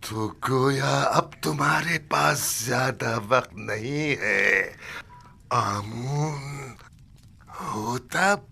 तो गोया अब तुम्हारे पास ज्यादा वक्त नहीं है। आमून हो तब।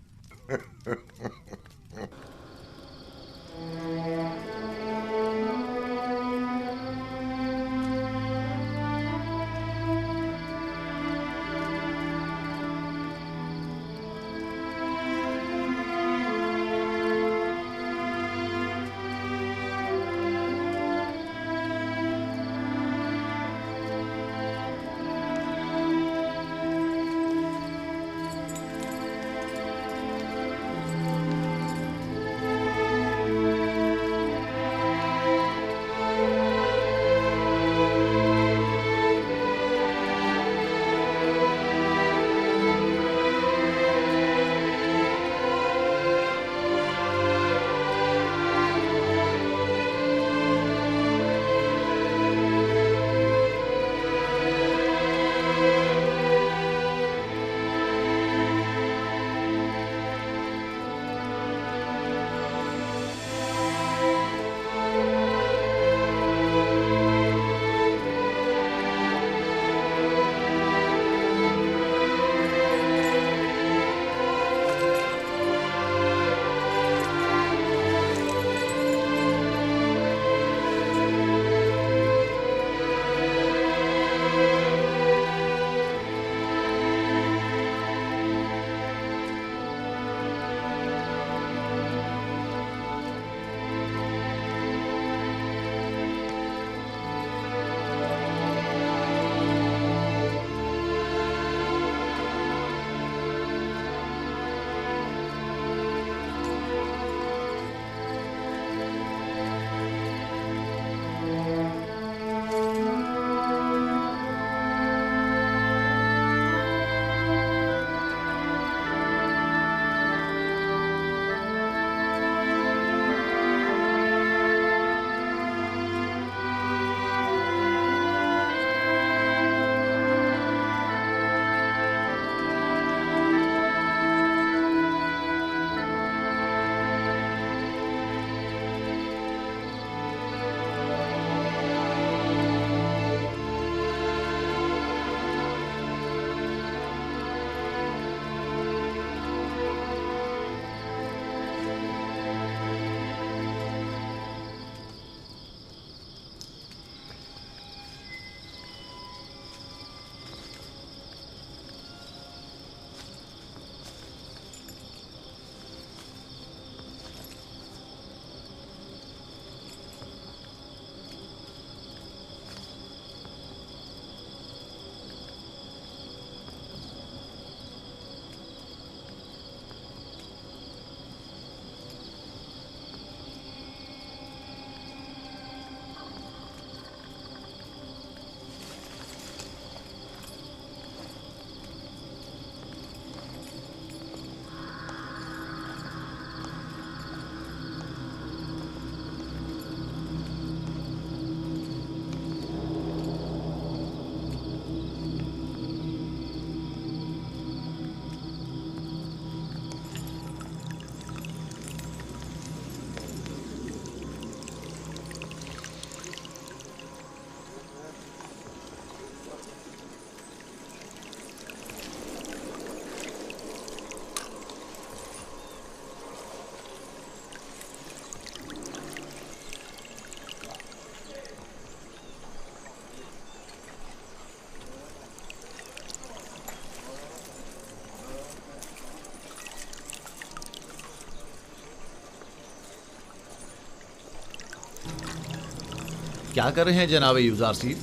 क्या कर रहे हैं जनाब यूजार सीफ?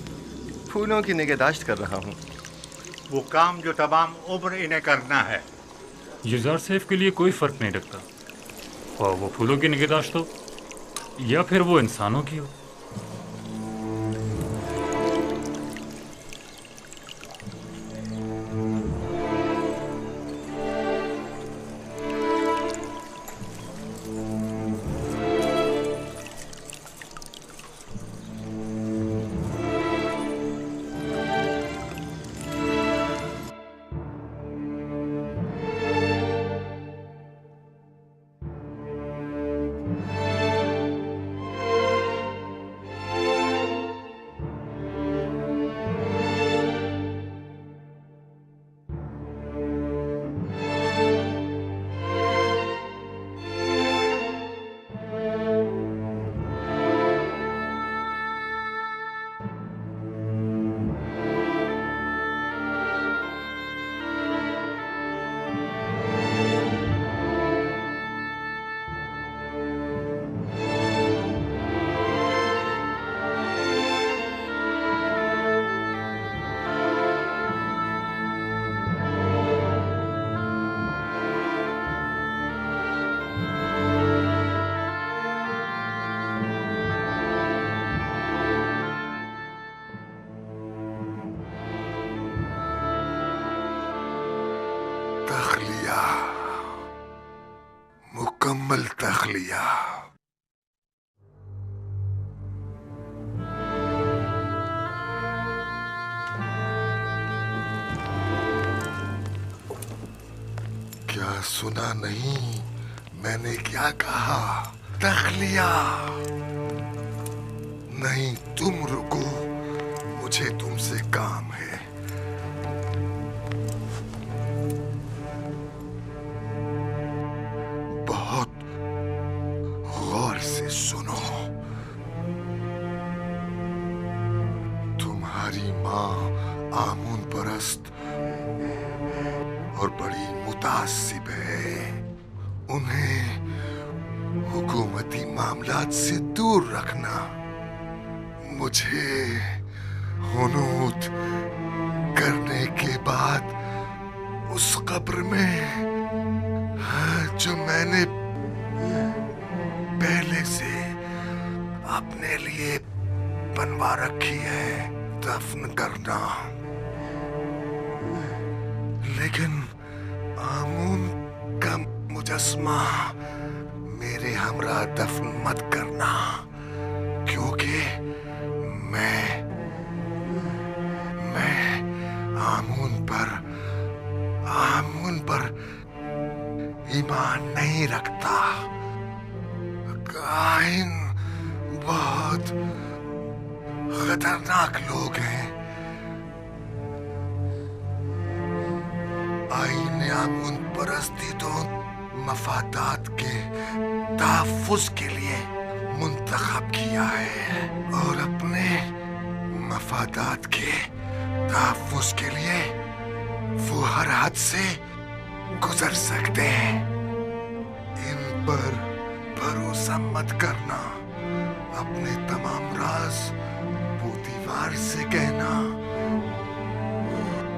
फूलों की निगहदाश्त कर रहा हूँ। वो काम जो तमाम उम्र इन्हें करना है। युजार सेफ के लिए कोई फर्क नहीं रखता, और वो फूलों की निगहदाश्त हो या फिर वो इंसानों की हो। मुकम्मल तख्लिया। क्या सुना नहीं? मैंने क्या कहा? तख्लिया। नहीं, तुम रुको, मुझे तुमसे काम है। बहुत गौर से सुनो। तुम्हारी माँ आमून परस्त और बड़ी मुतासिब है। उन्हें हुकूमती मामलात से दूर रखना। मुझे हुनूत करने के बाद उस कब्र में जो मैंने पहले से अपने लिए बनवा रखी है दफन करना। लेकिन आमून का मुजस्मा मेरे हमरा दफन मत करना, क्योंकि मैं आमून पर ईमान नहीं रखता। काहिन बहुत खतरनाक लोग हैं। आईने आमून परस्ती तो मफादात के तहफ़्फ़ुज़ के लिए मुंतखब किया है, और अपने मफादात के तहफ़्फ़ुज़ के लिए वो हर हद से गुजर सकते हैं। इन पर भरोसा मत करना। अपने तमाम राज वो दीवार से कहना।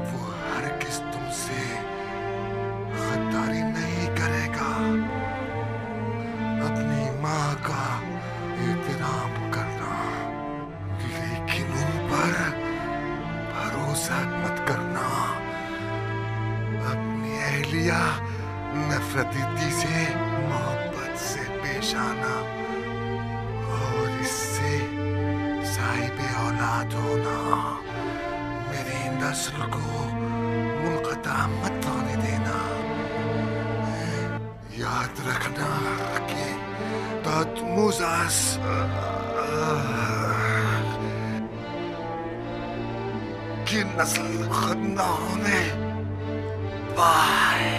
वो हरगिज़ तुमसे गद्दारी नहीं करेगा। अपनी माँ का एहतराम करना, लेकिन उन पर भरोसा मत करना। अपनी अहलिया नफरती से मोहब्बत से पेश आना, और इससे साहिब औलाद होना। मेरी नस्ल को मुनक़ता मत होने देना। याद रखना कि तहतमुज़ास की नस्ल खत्म न होने पाए।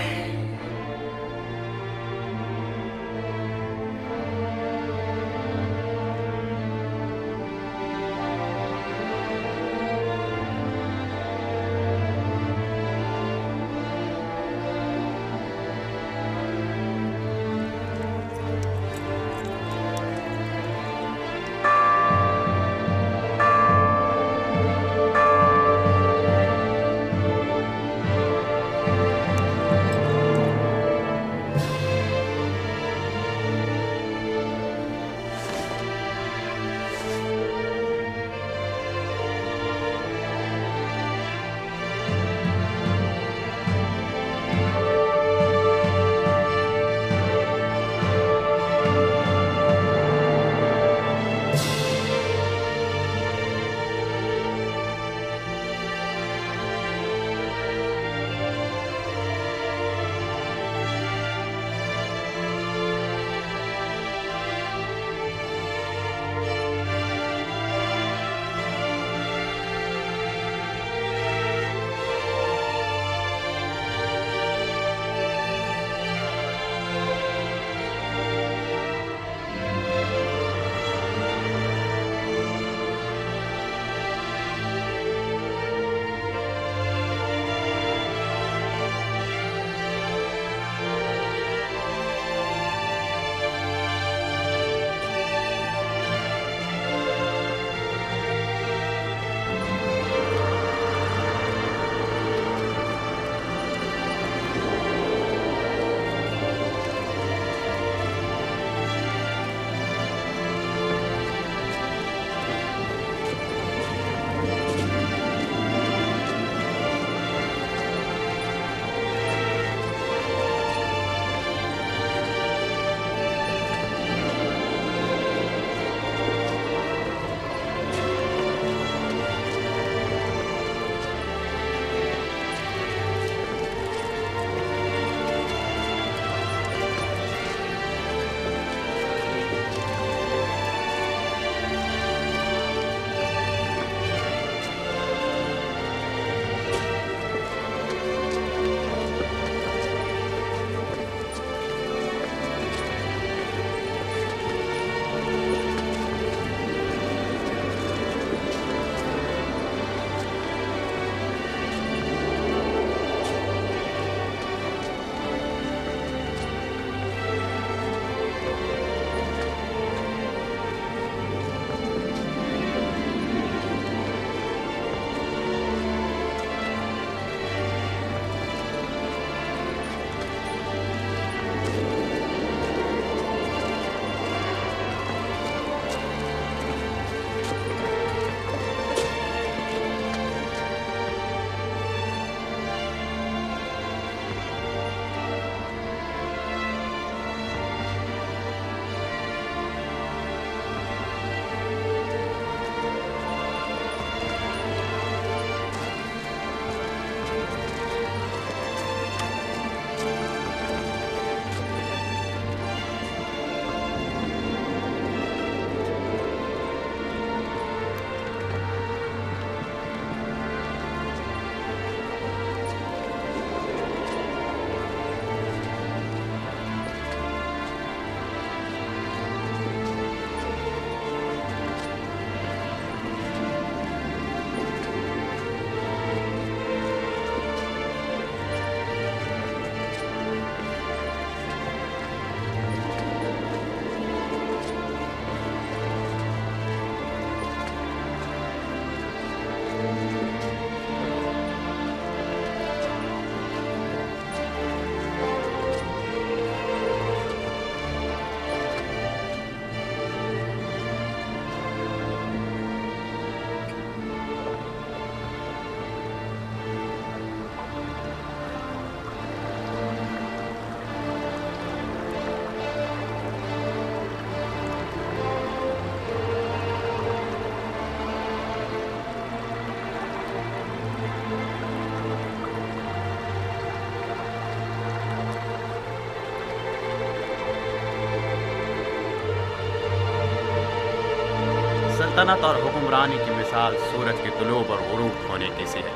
सल्तनत और हुक्मरानी की मिसाल सूरज के तुलूब और गुरूब होने की सी है।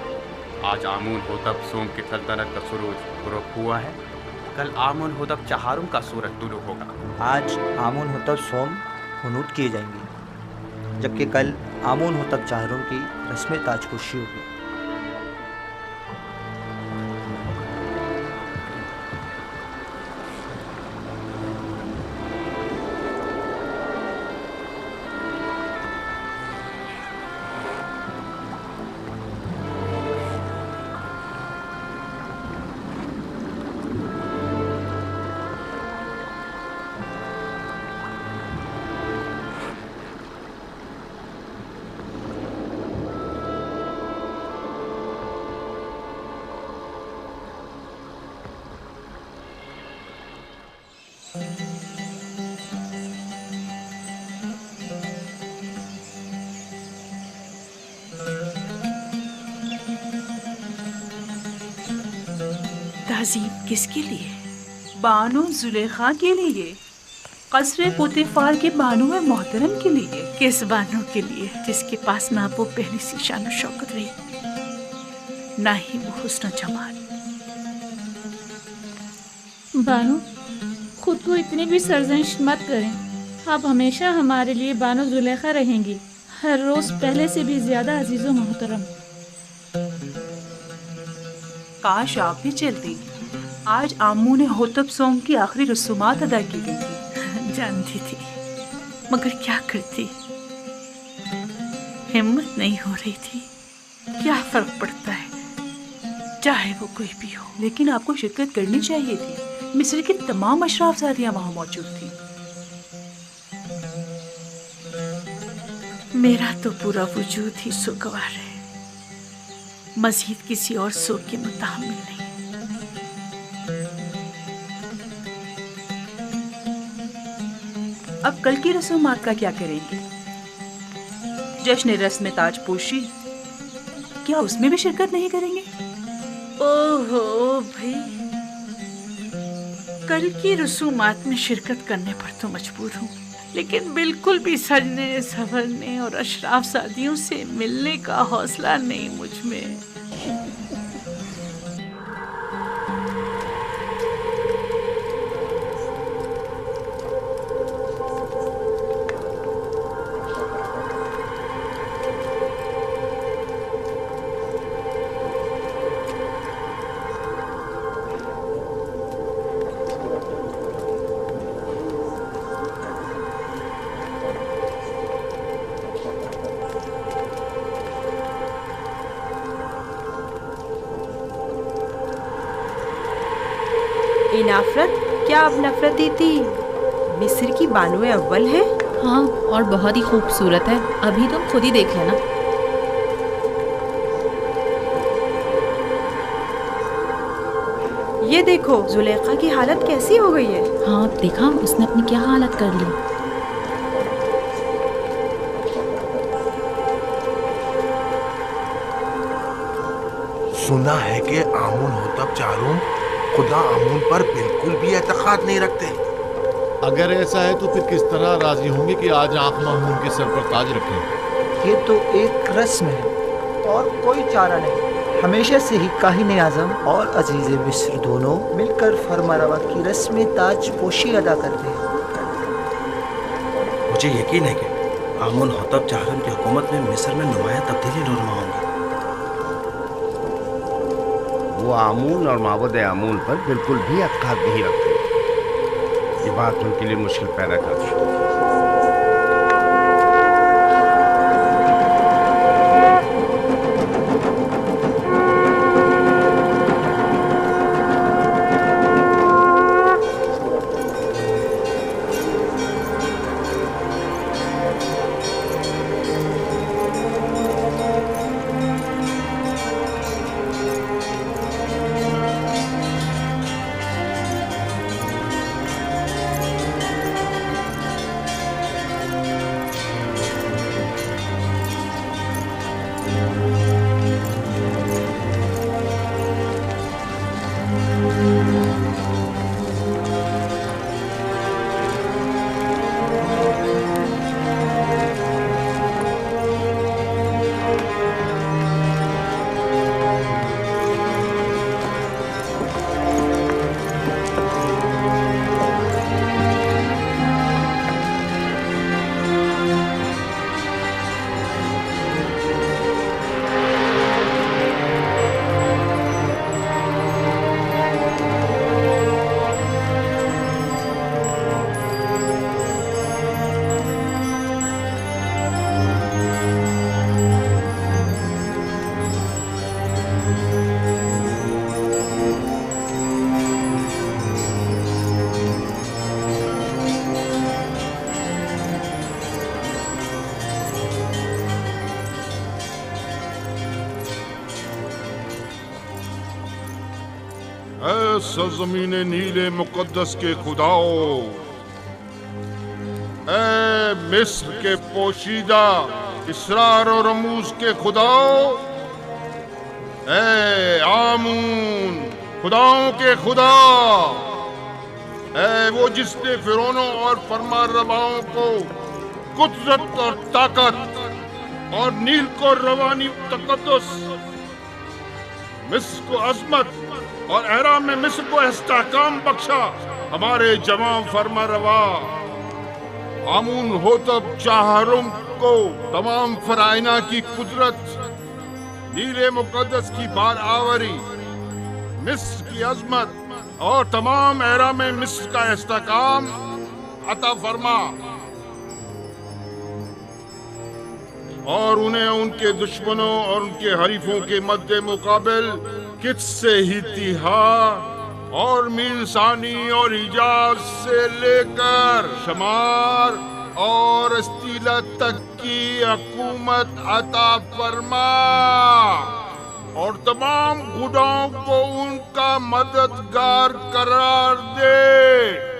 आज आमून होतब सोम की सल्तनत का सूरज गुरूब हुआ है, कल आमून होतब चहारुम का सूरज तुलू होगा। आज आमून होतब सोम हुनूत किए जाएंगे, जबकि कल आमून होतब चहारुम की रस्म ताजपोशी होगी। ताज़ीम किसके लिए? बानो जुलेखा के लिए, कसरे पोतीफार के बानो है मोहतरम के लिए। किस बानो के लिए जिसके पास ना वो पहली सी शान शौकत रही, ना ही वो हुस्न जमाल। बानो, खुद को इतनी भी सरजनिश मत करें। आप हमेशा हमारे लिए बानो जुलेखा रहेंगी, हर रोज पहले से भी ज्यादा अजीज़ो मोहतरम। काश आप भी चलती। आज आमू ने होतब सोम की आखिरी रसूमात अदा की गई थी। जानती थी, मगर क्या करती, हिम्मत नहीं हो रही थी। क्या फर्क पड़ता है, चाहे वो कोई भी हो। लेकिन आपको शिरकत करनी चाहिए थी। मिस्र की तमाम अशराफजादियां वहां मौजूद थी। मेरा तो पूरा वजूद ही सुगवार है, मजीद किसी और सो के मुताबिक नहीं। अब कल की रसूमात का क्या करेंगे? जश्न रस्म ताजपोशी, क्या उसमें भी शिरकत नहीं करेंगे? ओहो भाई, कल की रसूमात में शिरकत करने पर तो मजबूर हूँ, लेकिन बिल्कुल भी सजने संवरने और अशराफ शादियों से मिलने का हौसला नहीं मुझ में। नफरत, क्या अब नफरती थी? मिस्र की बानुए अव्वल है। हाँ, और बहुत ही खूबसूरत है। अभी तुम खुद ही देख लेना। ये देखो, जुलेखा की हालत कैसी हो गई है। हाँ, देखा उसने अपनी क्या हालत कर ली। सुना है कि आमून होतब चारूम खुदा आमून पर बिल्कुल भी एतकाद नहीं रखते। अगर ऐसा है तो फिर किस तरह राजी होंगे कि आज आंख मामून के सर पर ताज रखें? ये तो एक रस्म है और कोई चारा नहीं। हमेशा से ही काहिन आज़म और अजीज़ मिस्र दोनों मिलकर फरमारवा की रस्म ताज पोशी अदा करते हैं। मुझे यकीन है कि आमून होतब चाहरम की हुकूमत में मिस्र में नुमाया तब्दीली नुरमा होंगी। वो आमून और माबूद आमून पर बिल्कुल भी अक्काद नहीं रखते। ये बात उनके लिए मुश्किल पैदा करती है। सरजमीन नीले मुकद्दस के खुदाओ, ऐ मिस्र के पोशीदा इसरार और रमूज के खुदाओ, ऐ आमून खुदाओं के खुदा, ऐ वो जिसने फिरौनों और फरमारवाओं को कुदरत और ताकत और नील को रवानी तकद्दुस, मिस्र को अजमत और एहराम में मिस्र को इस्तेहकाम बख्शा। हमारे जवां फरमारवा आमून होतब चाहरुम को तमाम फराइना की कुदरत, नीले मुकद्दस की बार आवरी, मिस्र की अजमत और तमाम एहराम में मिस्र का इस्तेहकाम अता फरमा, और उन्हें उनके दुश्मनों और उनके हरीफों के मद्दे मुकाबिल किस्से ही तिहा और मीरसानी और हिजाज से लेकर शमार और अस्तीला तक की हुकूमत अता फरमा, और तमाम खुदाओं को उनका मददगार करार दे।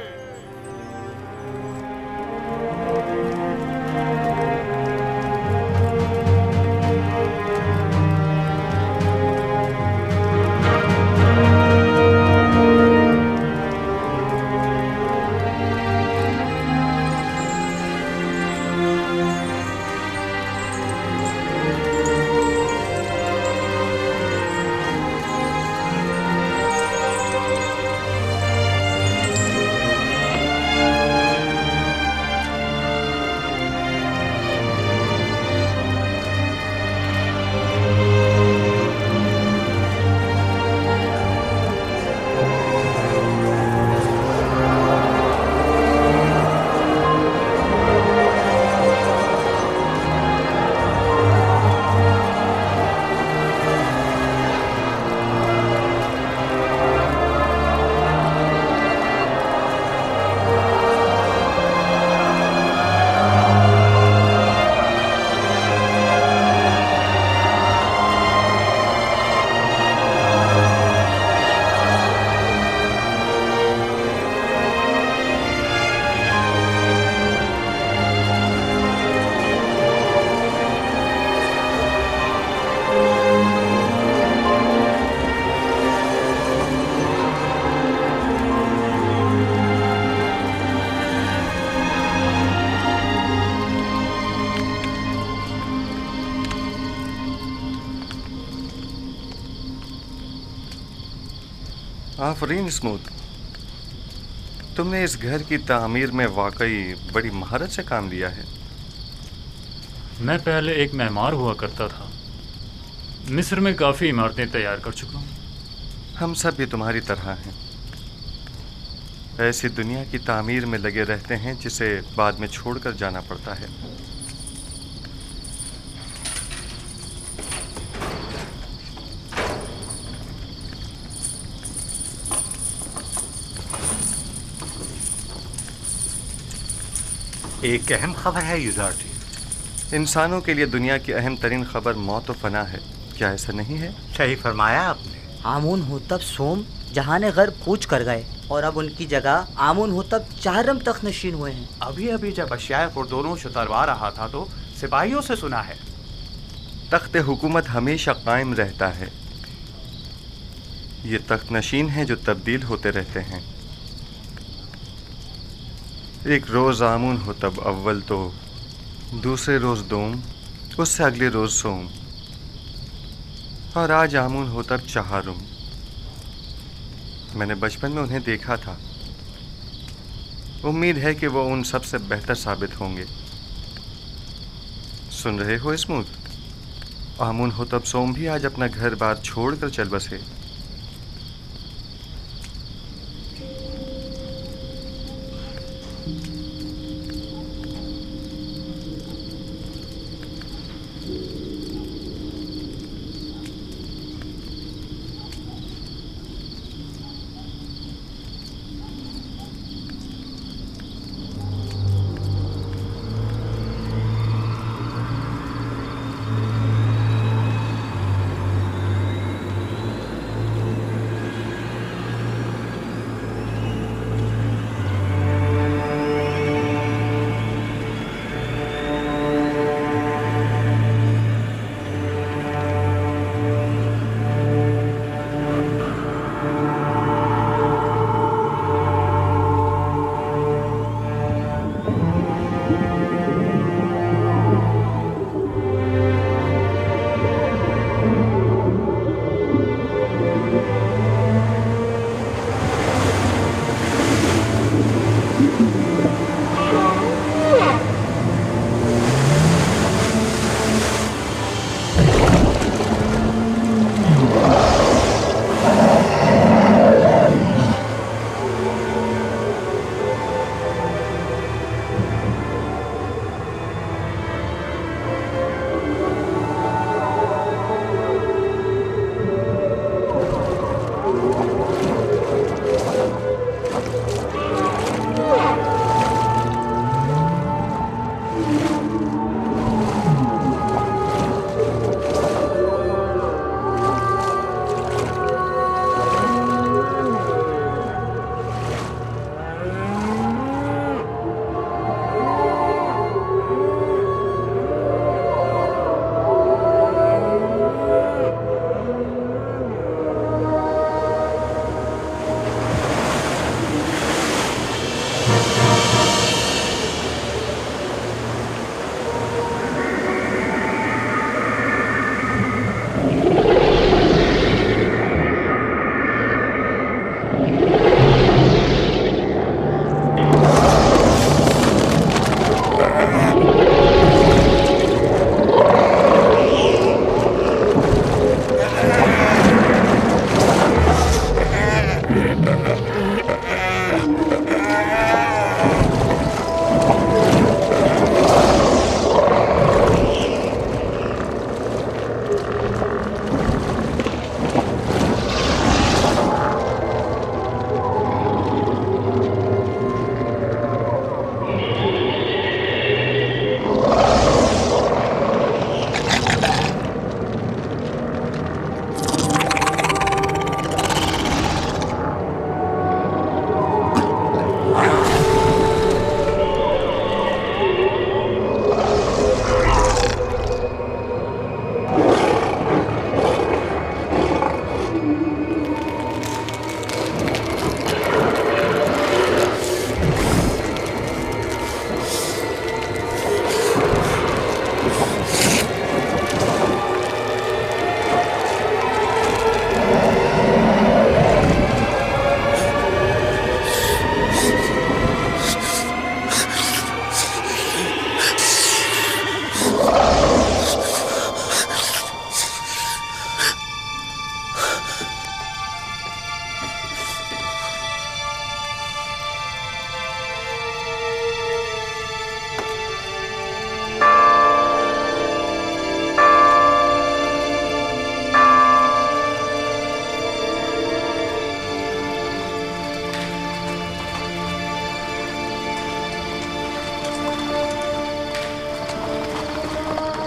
आफरीन स्मूथ, तुमने इस घर की तामीर में वाकई बड़ी महारत से काम लिया है। मैं पहले एक मेहमान हुआ करता था, मिस्र में काफ़ी इमारतें तैयार कर चुका हूँ। हम सब भी तुम्हारी तरह हैं, ऐसी दुनिया की तामीर में लगे रहते हैं जिसे बाद में छोड़कर जाना पड़ता है। एक अहम खबर है युदार्टी। इंसानों के लिए दुनिया की अहम तरीन खबर मौत और फना है, क्या ऐसा नहीं है? सही फरमाया आपने। आमून होतब सोम जहाने गर्ब कूच कर गए और अब उनकी जगह आमून होतब चाहरम तक नशीन हुए हैं। अभी अभी जब अशियाए खुर्दोनोश उतरवा रहा था तो सिपाहियों से सुना है तख्त हुकूमत हमेशा कायम रहता है। ये तख्त नशीन हैं जो तब्दील होते रहते हैं। एक रोज़ आमून हो तब अव्वल तो, दूसरे रोज़ दोम, उससे अगले रोज़ सोम, और आज आमून हो तब चहारुम। मैंने बचपन में उन्हें देखा था। उम्मीद है कि वो उन सब से बेहतर साबित होंगे। सुन रहे हो स्मूथ? आमून हो तब सोम भी आज अपना घर बार छोड़कर चल बसे।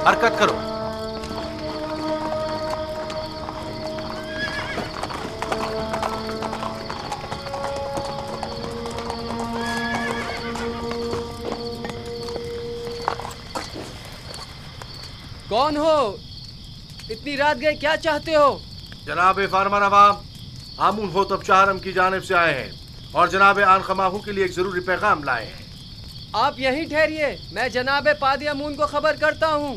हरकत करो। कौन हो? इतनी रात गए, क्या चाहते हो? जनाब फार्मर अवाम आमून होतब चाहरम की जानिब से आए हैं और जनाब आनखमाहू के लिए एक जरूरी पैगाम लाए हैं। आप यहीं ठहरिए, मैं जनाब पादी अमून को खबर करता हूँ।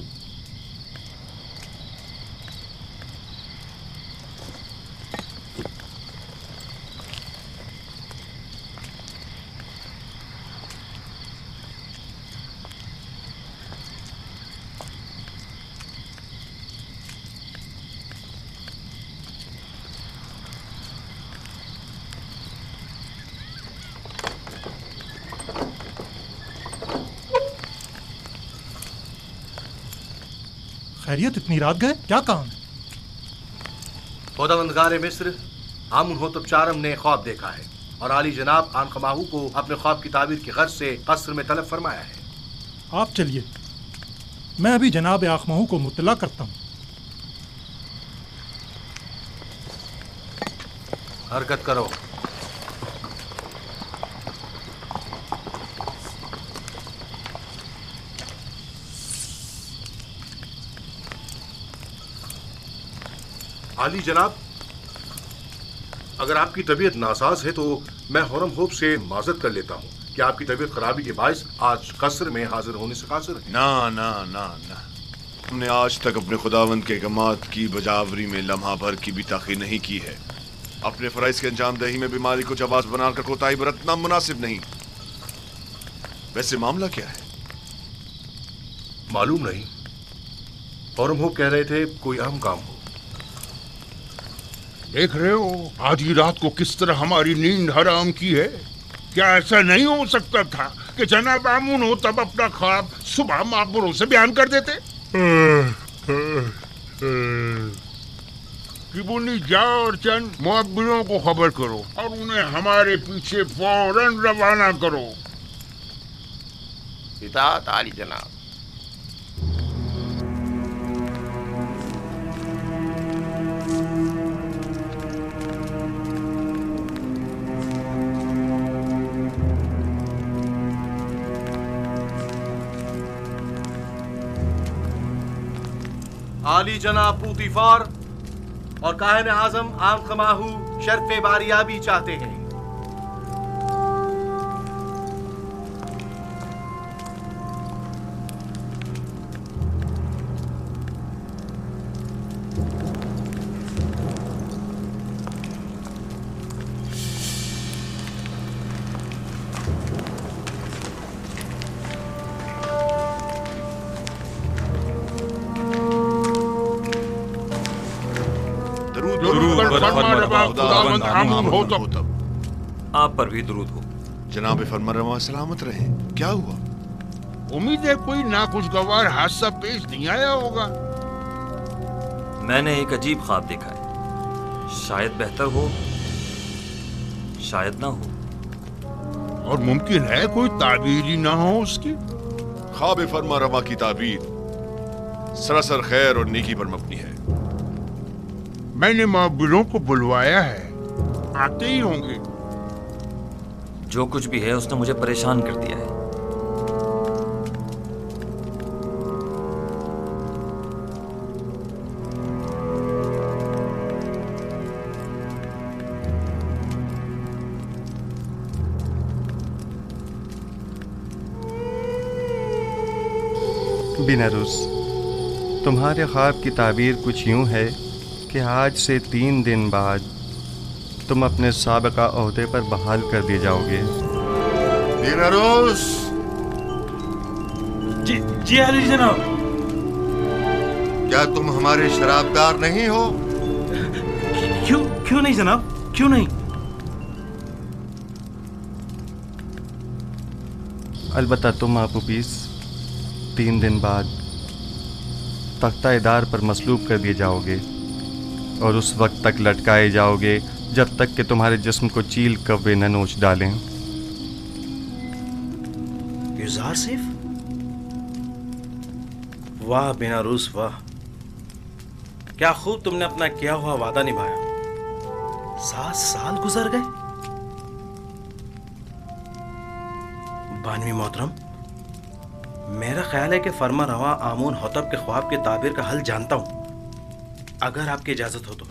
खैरियत, इतनी रात गए, क्या काम? खुदावंदगार मिस्र आमून होतब चाहरम ने ख्वाब देखा है और आली जनाब आनखमाहू को अपने ख्वाब की ताबीर की गर्ज से कस्र में तलब फरमाया है। आप चलिए, मैं अभी जनाब आखमाहू को मुत्तला करता हूँ। हरकत करो। आली जनाब, अगर आपकी तबीयत नासाज है तो मैं हुरम होप से माजरत कर लेता हूँ कि आपकी तबीयत खराबी के बायस आज कस्र में हाजिर होने से कासिर है। ना ना ना ना, हमने आज तक अपने खुदावंद के गमात की बजावरी में लम्हा भर की भी ताख़ीर नहीं की है। अपने फराइज के अंजाम दही में बीमारी को जवाब बनाकर कोताही बरतना मुनासिब नहीं। वैसे मामला क्या है? मालूम नहीं, हुरम होप कह रहे थे कोई अहम काम हो। देख रहे हो आधी रात को किस तरह हमारी नींद हराम की है। क्या ऐसा नहीं हो सकता था कि जनाब आमून हो तब अपना ख्वाब सुबह माकबरों से बयान कर देते? किबुनी जाओ और चंद मुअब्बिरों को खबर करो और उन्हें हमारे पीछे फौरन रवाना करो। इताअत आली जनाब। आली जनाब पूतीफार और काहिन आजम आनखमाहू शर्फ़े बारियाबी चाहते हैं। आप पर भी दुरूद हो। जनाब फरमारवा सलामत रहे। क्या हुआ? उम्मीद है कोई नाखुशगवार हादसा पेश नहीं आया होगा। मैंने एक अजीब ख्वाब देखा है, शायद बेहतर हो शायद ना हो, और मुमकिन है कोई ताबीर ही ना हो उसकी। ख्वाब फरमारवा की ताबीर सरासर खैर और नेकी पर मबनी है। मैंने मुअब्बिरों को बुलवाया है, आते ही होंगे। जो कुछ भी है उसने मुझे परेशान कर दिया है। बिनारुस, तुम्हारे ख्वाब की ताबीर कुछ यूं है कि आज से 3 दिन बाद तुम अपने साबिका ओहदे पर बहाल कर दिए जाओगे। बिनारुस। जी आली जनाब। क्या तुम हमारे शराबदार नहीं हो? क्यों नहीं जनाब, क्यों नहीं? अलबत्ता तुम आपूपीस 3 दिन बाद तख्ता-ए-दार पर मसलूब कर दिए जाओगे और उस वक्त तक लटकाए जाओगे जब तक कि तुम्हारे जिस्म को चील कव्वे न नोच डालें। युज़ार सिर्फ वाह बेनारूस वाह, क्या खूब तुमने अपना किया हुआ वादा निभाया। 7 साल गुजर गए। बानवी मोहतरम, मेरा ख्याल है कि फरमा रवा आमून होतब के ख्वाब के ताबीर का हल जानता हूं, अगर आपकी इजाजत हो तो।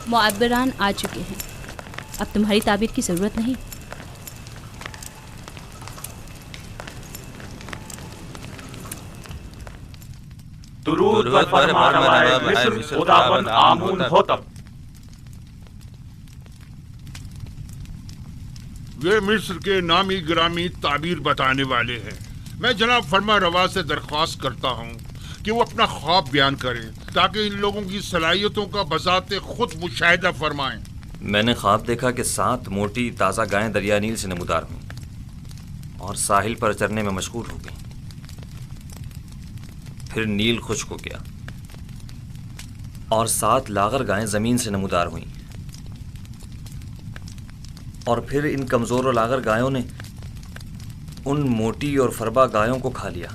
मुअब्बिरान आ चुके हैं, अब तुम्हारी ताबीर की जरूरत नहीं। दुरूद पर फरमानवाए मिस्र खुदाबंद आमून होतब। वे मिस्र के नामी गिरामी ताबीर बताने वाले हैं। मैं जनाब फरमा रवा से दरख्वास्त करता हूँ कि वो अपना ख्वाब बयान करें ताकि इन लोगों की सलाहियतों का बजाते खुद मुशाहिदा फरमाएं। मैंने ख्वाब देखा कि 7 मोटी ताज़ा गायें दरिया नील से नमूदार हुईं और साहिल पर चरने में मशगूल हो गईं। फिर नील खुश्क हो गया और 7 लागर गायें ज़मीन से नमूदार हुईं और फिर इन कमज़ोर और लागर गायों ने उन मोटी और फरबा गायों को खा लिया।